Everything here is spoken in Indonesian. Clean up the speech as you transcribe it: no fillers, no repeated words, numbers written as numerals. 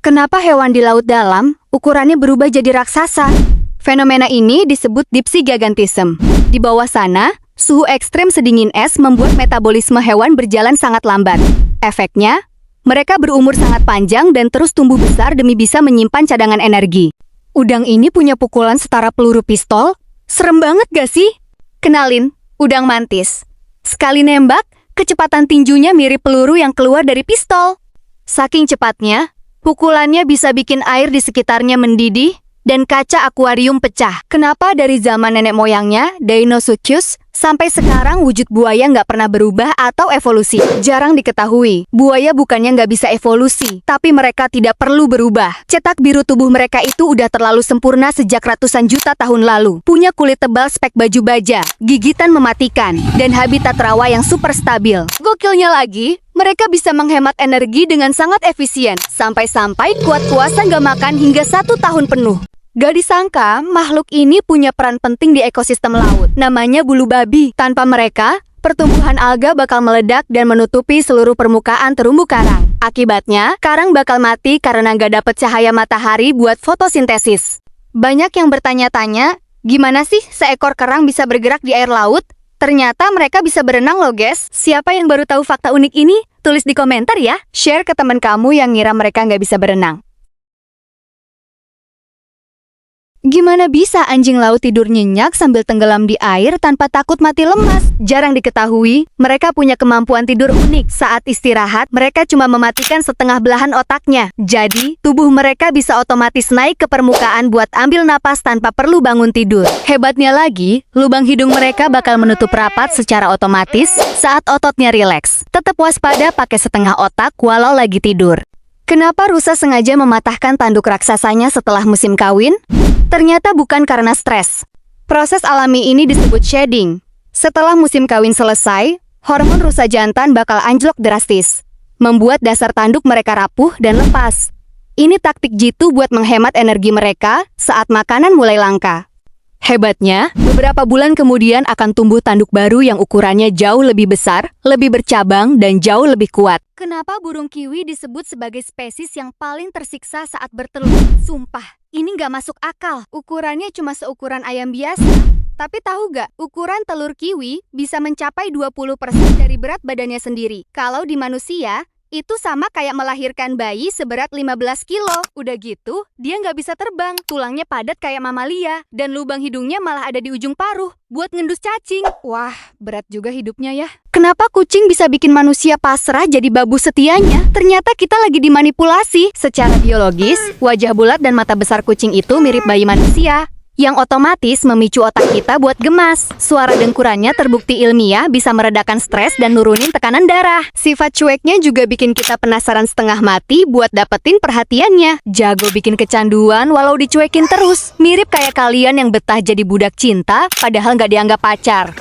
Kenapa hewan di laut dalam ukurannya berubah jadi raksasa? Fenomena ini disebut deep sea gigantism. Di bawah sana, suhu ekstrem sedingin es membuat metabolisme hewan berjalan sangat lambat. Efeknya, mereka berumur sangat panjang dan terus tumbuh besar demi bisa menyimpan cadangan energi. Udang ini punya pukulan setara peluru pistol? Serem banget gak sih? Kenalin, udang mantis. Sekali nembak, kecepatan tinjunya mirip peluru yang keluar dari pistol. Saking cepatnya, pukulannya bisa bikin air di sekitarnya mendidih dan kaca akuarium pecah. Kenapa dari zaman nenek moyangnya, Deinosuchus, sampai sekarang wujud buaya nggak pernah berubah atau evolusi? Jarang diketahui. Buaya bukannya nggak bisa evolusi, tapi mereka tidak perlu berubah. Cetak biru tubuh mereka itu udah terlalu sempurna sejak ratusan juta tahun lalu. Punya kulit tebal spek baju baja, gigitan mematikan, dan habitat rawa yang super stabil. Gokilnya lagi, mereka bisa menghemat energi dengan sangat efisien. Sampai-sampai kuat puasa nggak makan hingga 1 tahun penuh. Gak disangka, makhluk ini punya peran penting di ekosistem laut. Namanya bulu babi. Tanpa mereka, pertumbuhan alga bakal meledak dan menutupi seluruh permukaan terumbu karang. Akibatnya, karang bakal mati karena gak dapet cahaya matahari buat fotosintesis. Banyak yang bertanya-tanya, gimana sih seekor kerang bisa bergerak di air laut? Ternyata mereka bisa berenang loh guys. Siapa yang baru tahu fakta unik ini? Tulis di komentar ya. Share ke teman kamu yang ngira mereka nggak bisa berenang. Gimana bisa anjing laut tidur nyenyak sambil tenggelam di air tanpa takut mati lemas? Jarang diketahui, mereka punya kemampuan tidur unik. Saat istirahat, mereka cuma mematikan setengah belahan otaknya. Jadi, tubuh mereka bisa otomatis naik ke permukaan buat ambil napas tanpa perlu bangun tidur. Hebatnya lagi, lubang hidung mereka bakal menutup rapat secara otomatis saat ototnya rileks. Tetap waspada pakai setengah otak walau lagi tidur. Kenapa rusa sengaja mematahkan tanduk raksasanya setelah musim kawin? Ternyata bukan karena stres. Proses alami ini disebut shedding. Setelah musim kawin selesai, hormon rusa jantan bakal anjlok drastis, membuat dasar tanduk mereka rapuh dan lepas. Ini taktik jitu buat menghemat energi mereka saat makanan mulai langka. Hebatnya, beberapa bulan kemudian akan tumbuh tanduk baru yang ukurannya jauh lebih besar, lebih bercabang, dan jauh lebih kuat. Kenapa burung kiwi disebut sebagai spesies yang paling tersiksa saat bertelur? Sumpah, ini nggak masuk akal. Ukurannya cuma seukuran ayam biasa. Tapi tahu nggak, ukuran telur kiwi bisa mencapai 20% dari berat badannya sendiri. Kalau di manusia, itu sama kayak melahirkan bayi seberat 15 kilo. Udah gitu, dia nggak bisa terbang. Tulangnya padat kayak mamalia. Dan lubang hidungnya malah ada di ujung paruh buat ngendus cacing. Wah, berat juga hidupnya ya. Kenapa kucing bisa bikin manusia pasrah jadi babu setianya? Ternyata kita lagi dimanipulasi. Secara biologis, wajah bulat dan mata besar kucing itu mirip bayi manusia, yang otomatis memicu otak kita buat gemas. Suara dengkurannya terbukti ilmiah bisa meredakan stres dan nurunin tekanan darah. Sifat cueknya juga bikin kita penasaran setengah mati buat dapetin perhatiannya. Jago bikin kecanduan walau dicuekin terus. Mirip kayak kalian yang betah jadi budak cinta padahal nggak dianggap pacar.